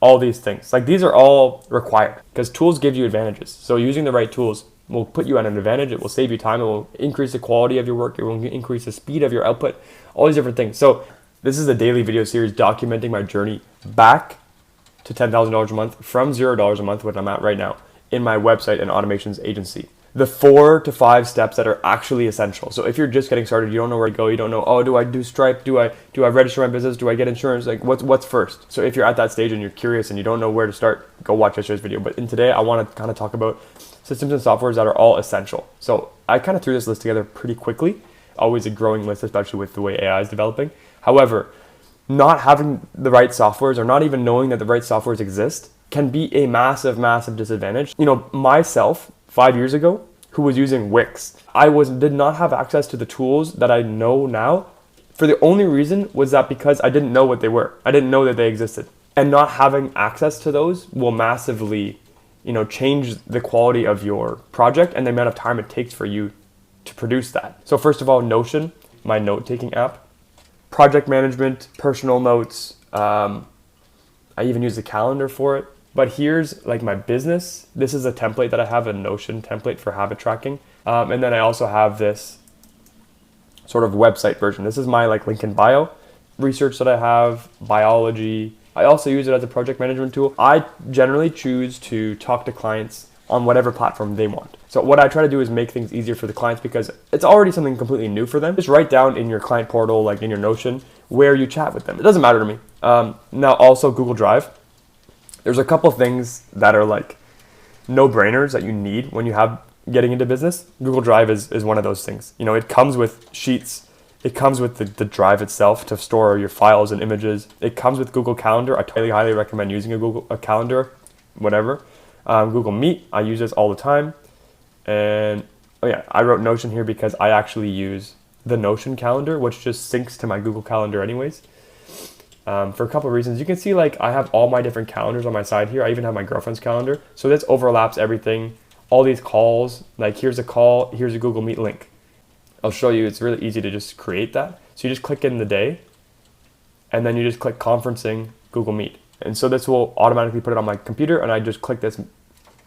all these things. Like these are all required because tools give you advantages. So using the right tools will put you at an advantage. It will save you time. It will increase the quality of your work. It will increase the speed of your output, all these different things. So this is a daily video series documenting my journey back to $10,000 a month from $0 a month, what I'm at right now, in my website and automations agency. The 4 to 5 steps that are actually essential. So if you're just getting started, you don't know where to go, you don't know, oh, do I do Stripe? Do I register my business? Do I get insurance? Like what's first? So if you're at that stage and you're curious and you don't know where to start, go watch yesterday's video. But in today, I want to kind of talk about systems and softwares that are all essential. So I kind of threw this list together pretty quickly. Always a growing list, especially with the way AI is developing. However, not having the right softwares or not even knowing that the right softwares exist can be a massive, massive disadvantage. You know, myself, 5 years ago, who was using Wix, did not have access to the tools that I know now. For the only reason was that because I didn't know what they were. I didn't know that they existed. And not having access to those will massively, change the quality of your project and the amount of time it takes for you to produce that. So first of all, Notion, my note-taking app, project management, personal notes. I even use the calendar for it. But here's like my business. This is a template that I have, a Notion template for habit tracking. And then I also have this sort of website version. This is my like link in bio, research that I have, biology. I also use it as a project management tool. I generally choose to talk to clients on whatever platform they want. So what I try to do is make things easier for the clients because it's already something completely new for them. Just write down in your client portal, like in your Notion, where you chat with them. It doesn't matter to me. Now also Google Drive. There's a couple things that are like no-brainers that you need when you have getting into business. Google Drive is one of those things. It comes with Sheets. It comes with the drive itself to store your files and images. It comes with Google Calendar. I highly recommend using a calendar, whatever. Google Meet, I use this all the time. And I wrote Notion here because I actually use the Notion calendar, which just syncs to my Google Calendar anyways. For a couple of reasons. You can see like I have all my different calendars on my side here. I even have my girlfriend's calendar. So this overlaps everything. All these calls, like here's a call, here's a Google Meet link. I'll show you, it's really easy to just create that. So you just click in the day and then you just click conferencing Google Meet. And so this will automatically put it on my computer and I just click this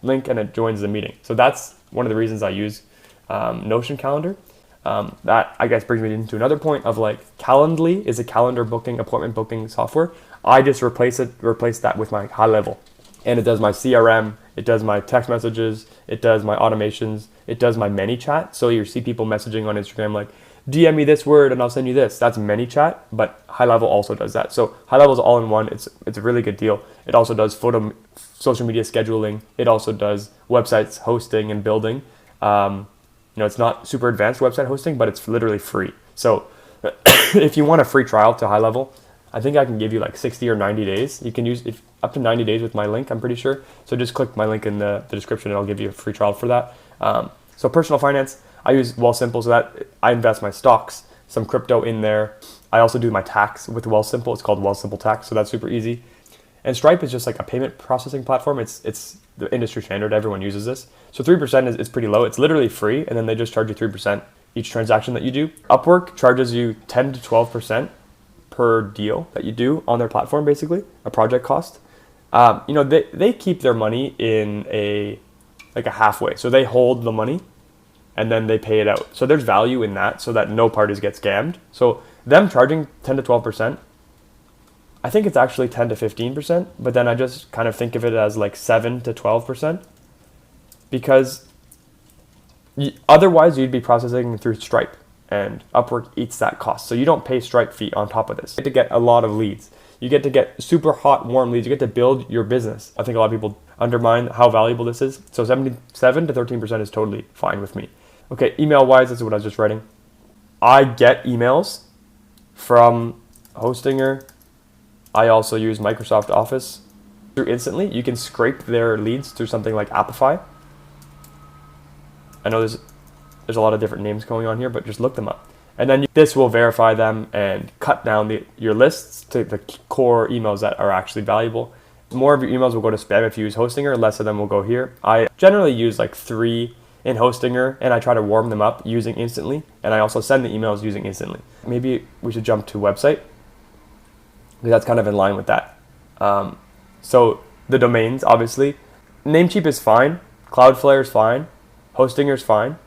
link and it joins the meeting. So that's one of the reasons I use Notion calendar. That I guess brings me into another point of like Calendly is a calendar booking, appointment booking software. I just replace that with my High Level. And it does my CRM, it does my text messages, it does my automations, it does my ManyChat. So you see people messaging on Instagram like, DM me this word and I'll send you this. That's ManyChat, but High Level also does that. So High Level is all in one. It's a really good deal. It also does social media scheduling. It also does websites hosting and building. It's not super advanced website hosting, but it's literally free. So if you want a free trial to High Level, I think I can give you like 60 or 90 days. You can use up to 90 days with my link, I'm pretty sure. So just click my link in the description and I'll give you a free trial for that. So personal finance, I use Wealthsimple so that I invest my stocks, some crypto in there. I also do my tax with Wealthsimple. It's called Wealthsimple Tax, so that's super easy. And Stripe is just like a payment processing platform. It's the industry standard. Everyone uses this. So 3% is pretty low. It's literally free, and then they just charge you 3% each transaction that you do. Upwork charges you 10 to 12% per deal that you do on their platform, basically, a project cost. They keep their money in a halfway. So they hold the money, and then they pay it out. So there's value in that so that no parties get scammed. So them charging 10 to 12%, I think it's actually 10 to 15%, but then I just kind of think of it as like 7 to 12% because otherwise you'd be processing through Stripe and Upwork eats that cost. So you don't pay Stripe fee on top of this. You get to get a lot of leads. You get to get super hot, warm leads. You get to build your business. I think a lot of people undermine how valuable this is. So 7 to 13% is totally fine with me. Okay, email-wise, this is what I was just writing. I get emails from Hostinger. I also use Microsoft Office through Instantly. You can scrape their leads through something like Appify. I know there's a lot of different names going on here, but just look them up. And then this will verify them and cut down your lists to the core emails that are actually valuable. More of your emails will go to spam if you use Hostinger, less of them will go here. I generally use like 3 in Hostinger and I try to warm them up using Instantly. And I also send the emails using Instantly. Maybe we should jump to website because that's kind of in line with that. So the domains, obviously, Namecheap is fine, Cloudflare is fine, Hostinger is fine.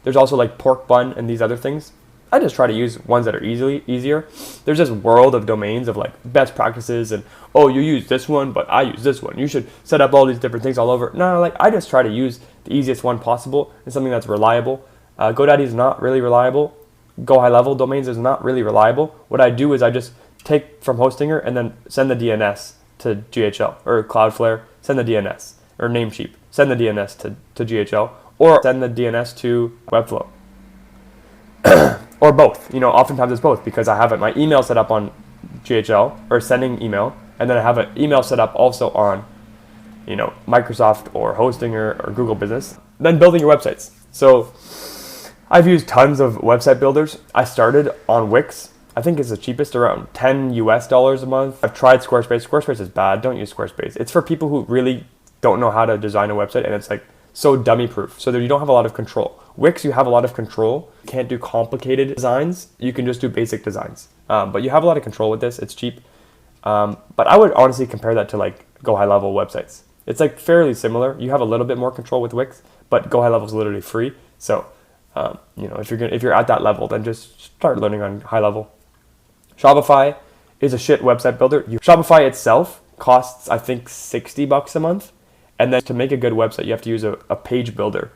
There's also like Pork Bun and these other things. I just try to use ones that are easier. There's this world of domains of like best practices and, oh, you use this one, but I use this one. You should set up all these different things all over. No, like I just try to use the easiest one possible and something that's reliable. GoDaddy is not really reliable. Go High Level Domains is not really reliable. What I do is I just take from Hostinger and then send the DNS to GHL, or Cloudflare, send the DNS, or Namecheap, send the DNS to GHL, or send the DNS to Webflow. Or both. Oftentimes it's both because I have my email set up on GHL or sending email, and then I have an email set up also on, Microsoft or Hostinger or Google Business. Then building your websites. So I've used tons of website builders. I started on Wix. I think it's the cheapest, around $10 a month. I've tried Squarespace. Squarespace is bad. Don't use Squarespace. It's for people who really don't know how to design a website, and it's like so dummy proof, so that you don't have a lot of control. Wix, you have a lot of control. You can't do complicated designs. You can just do basic designs. But you have a lot of control with this. It's cheap. But I would honestly compare that to like Go High Level websites. It's like fairly similar. You have a little bit more control with Wix, but Go High Level is literally free. So, if you're at that level, then just start learning on High Level. Shopify is a shit website builder. Shopify itself costs, I think, $60 a month. And then to make a good website, you have to use a page builder,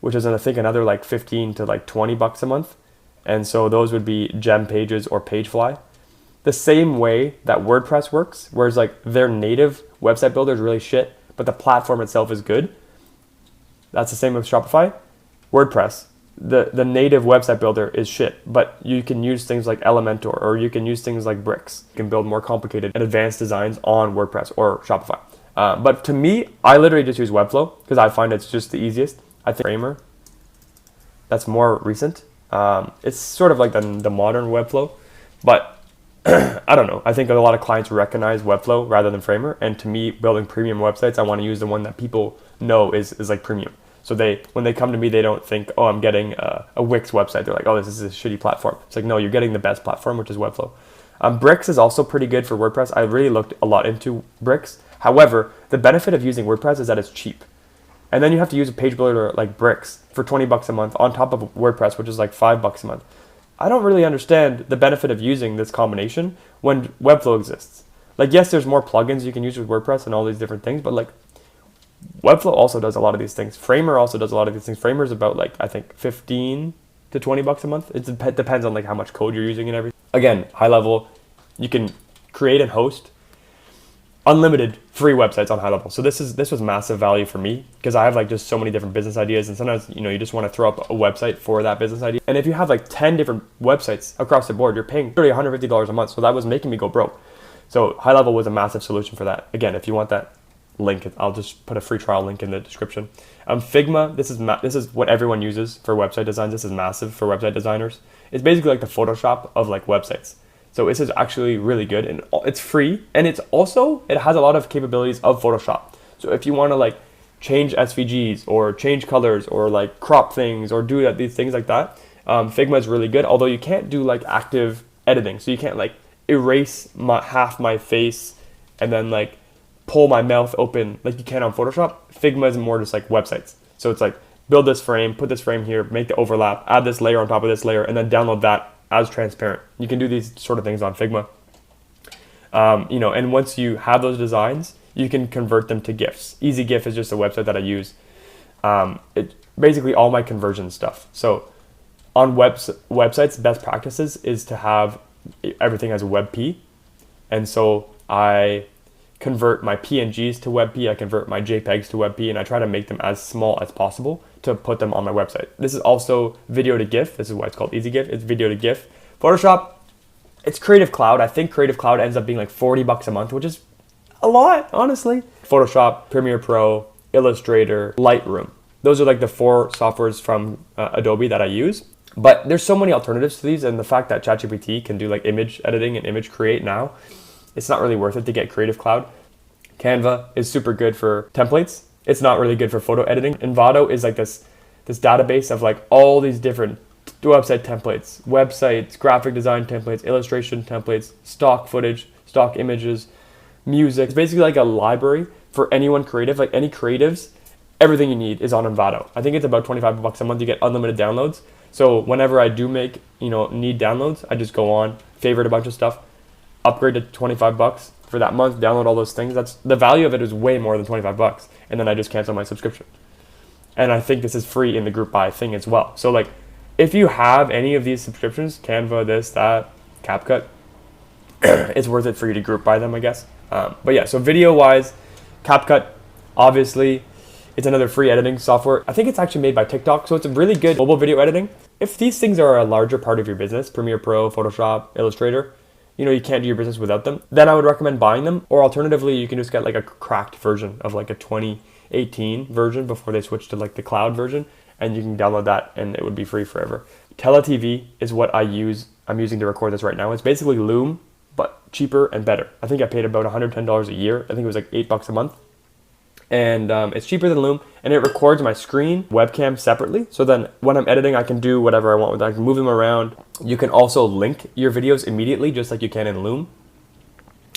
which is, I think, another like $15 to like $20 a month. And so those would be Gem Pages or Pagefly. The same way that WordPress works, whereas like their native website builder is really shit, but the platform itself is good. That's the same with Shopify. WordPress, the native website builder is shit, but you can use things like Elementor, or you can use things like Bricks. You can build more complicated and advanced designs on WordPress or Shopify. But to me, I literally just use Webflow because I find it's just the easiest. I think Framer, that's more recent. It's sort of like the modern Webflow, but I don't know. I think a lot of clients recognize Webflow rather than Framer. And to me, building premium websites, I want to use the one that people know is like premium. So when they come to me, they don't think, oh, I'm getting a Wix website. They're like, oh, this is a shitty platform. It's like, no, you're getting the best platform, which is Webflow. Bricks is also pretty good for WordPress. I really looked a lot into Bricks. However, the benefit of using WordPress is that it's cheap. And then you have to use a page builder like Bricks for $20 a month on top of WordPress, which is like $5 a month. I don't really understand the benefit of using this combination when Webflow exists. Like, yes, there's more plugins you can use with WordPress and all these different things, but like Webflow also does a lot of these things. Framer also does a lot of these things. Framer is about like, I think 15 to $20 a month. It depends on like how much code you're using and everything. Again, High Level, you can create and host unlimited free websites on High Level. So this was massive value for me because I have like just so many different business ideas, and sometimes you just want to throw up a website for that business idea. And if you have like 10 different websites across the board, you're paying $150 a month. So that was making me go broke. So High Level was a massive solution for that. Again, if you want that link, I'll just put a free trial link in the description. Figma, this is what everyone uses for website designs. This is massive for website designers. It's basically like the Photoshop of like websites. So this is actually really good, and it's free, and it has a lot of capabilities of Photoshop. So if you want to like change SVGs or change colors or like crop things or do these things like that, Figma is really good. Although you can't do like active editing, so you can't like erase half my face and then like pull my mouth open like you can on Photoshop. Figma is more just like websites. So it's like build this frame, put this frame here, make the overlap, add this layer on top of this layer, and then download that as transparent. You can do these sort of things on Figma. And once you have those designs, you can convert them to GIFs. EasyGIF is just a website that I use. Basically all my conversion stuff. So on websites, best practices is to have everything as a WebP. And so I convert my PNGs to WebP, I convert my JPEGs to WebP, and I try to make them as small as possible to put them on my website. This is also video to GIF. This is why it's called EasyGIF. It's video to GIF. Photoshop, it's Creative Cloud. I think Creative Cloud ends up being like $40 a month, which is a lot, honestly. Photoshop, Premiere Pro, Illustrator, Lightroom. Those are like the 4 softwares from Adobe that I use. But there's so many alternatives to these, and the fact that ChatGPT can do like image editing and image create now, it's not really worth it to get Creative Cloud. Canva is super good for templates. It's not really good for photo editing. Envato is like this database of like all these different website templates, websites, graphic design templates, illustration templates, stock footage, stock images, music. It's basically like a library for anyone creative, like any creatives. Everything you need is on Envato. I think it's about 25 bucks a month. You get unlimited downloads. So whenever I do make, need downloads, I just go on, favorite a bunch of stuff, upgrade to 25 bucks for that month, download all those things. That's the value of it is way more than 25 bucks. And then I just cancel my subscription. And I think this is free in the group buy thing as well. So like, if you have any of these subscriptions, Canva, this, that, CapCut, it's worth it for you to group buy them, I guess. But yeah, so video wise, CapCut, obviously, it's another free editing software. I think it's actually made by TikTok, so it's a really good mobile video editing. If these things are a larger part of your business, Premiere Pro, Photoshop, Illustrator, you can't do your business without them, then I would recommend buying them. Or alternatively, you can just get like a cracked version of like a 2018 version before they switch to like the cloud version, and you can download that and it would be free forever. TeleTV is what I'm using to record this right now. It's basically Loom, but cheaper and better. I think I paid about $110 a year. I think it was like $8 a month. And it's cheaper than Loom, and it records my screen webcam separately. So then when I'm editing, I can do whatever I want with it. I can move them around. You can also link your videos immediately, just like you can in Loom.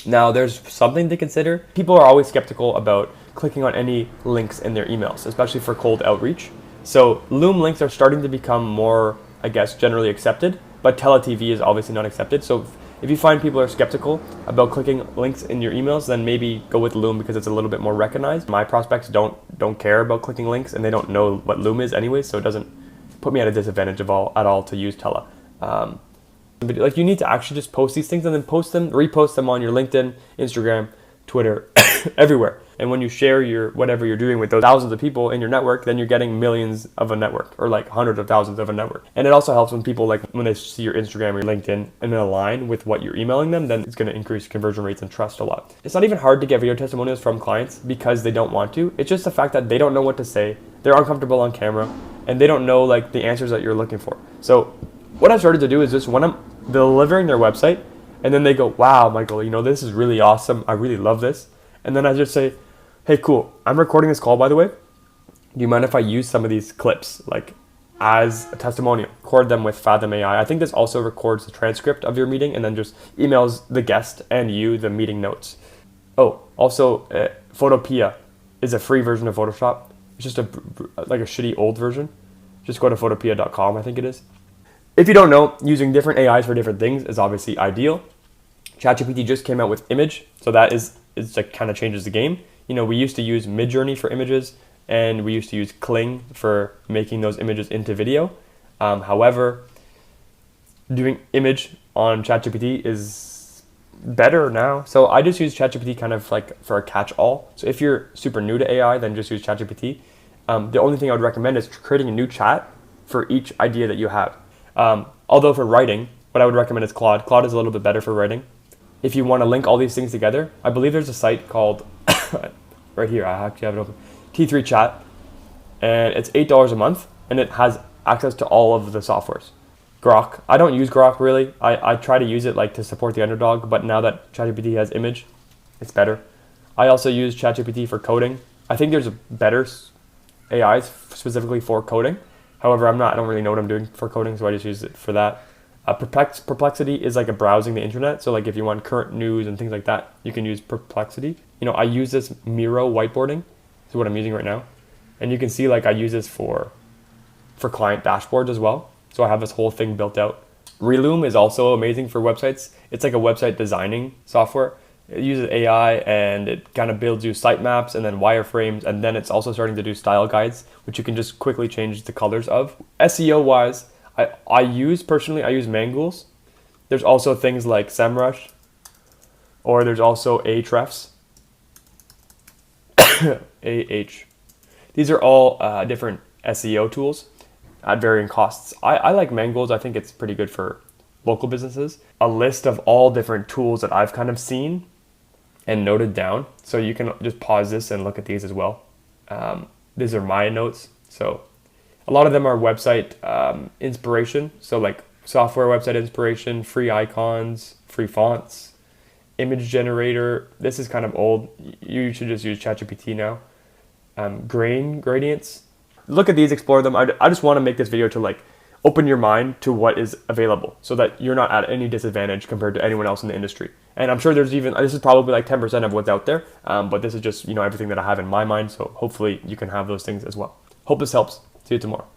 Now, there's something to consider. People are always skeptical about clicking on any links in their emails, especially for cold outreach. So Loom links are starting to become more, I guess, generally accepted, but TeleTV is obviously not accepted. So if you find people are skeptical about clicking links in your emails, then maybe go with Loom because it's a little bit more recognized. My prospects don't care about clicking links, and they don't know what Loom is anyway, so it doesn't put me at a disadvantage at all to use Tele. But like, you need to actually just post these things and then repost them on your LinkedIn, Instagram, Twitter, everywhere. And when you share whatever you're doing with those thousands of people in your network, then you're getting millions of a network, or like hundreds of thousands of a network. And it also helps when people, like, when they see your Instagram or your LinkedIn and then align with what you're emailing them, then it's going to increase conversion rates and trust a lot. It's not even hard to get video testimonials from clients because they don't want to. It's just the fact that they don't know what to say. They're uncomfortable on camera, and they don't know like the answers that you're looking for. So what I've started to do is just when I'm delivering their website, and then they go, "Wow, Michael, this is really awesome. I really love this." And then I just say, "Hey, cool. I'm recording this call, by the way. Do you mind if I use some of these clips, like, as a testimonial? Record them with Fathom AI. I think this also records the transcript of your meeting and then just emails the guest and you the meeting notes." Oh, also, Photopea is a free version of Photoshop. It's just a shitty old version. Just go to photopea.com, I think it is. If you don't know, using different AIs for different things is obviously ideal. ChatGPT just came out with Image, so that is like kind of changes the game. We used to use Midjourney for images, and we used to use Kling for making those images into video. However, doing image on ChatGPT is better now. So I just use ChatGPT kind of like for a catch-all. So if you're super new to AI, then just use ChatGPT. The only thing I would recommend is creating a new chat for each idea that you have. Although for writing, what I would recommend is Claude. Claude is a little bit better for writing. If you want to link all these things together, I believe there's a site called, right here, I actually have it open, T3 Chat, and it's $8 a month, and it has access to all of the softwares. Grok, I don't use Grok really. I try to use it like to support the underdog, but now that ChatGPT has Image, it's better. I also use ChatGPT for coding. I think there's better AIs specifically for coding. However, I don't really know what I'm doing for coding, so I just use it for that. Perplexity is like a browsing the internet. So like if you want current news and things like that, you can use Perplexity. I use this Miro whiteboarding. This is what I'm using right now. And you can see like I use this for client dashboards as well. So I have this whole thing built out. Reloom is also amazing for websites. It's like a website designing software. It uses AI and it kind of builds you sitemaps and then wireframes. And then it's also starting to do style guides, which you can just quickly change the colors of. SEO wise, I use Mangools. There's also things like SEMrush, or there's also Ahrefs. These are all different SEO tools at varying costs. I like Mangools. I think it's pretty good for local businesses. A list of all different tools that I've kind of seen and noted down. So you can just pause this and look at these as well. These are my notes. So a lot of them are website inspiration. So like software website inspiration, free icons, free fonts, image generator. This is kind of old. You should just use ChatGPT now. Grain gradients. Look at these, explore them. I just want to make this video to like open your mind to what is available so that you're not at any disadvantage compared to anyone else in the industry. And I'm sure there's even, this is probably like 10% of what's out there, but this is just, everything that I have in my mind. So hopefully you can have those things as well. Hope this helps. See you tomorrow.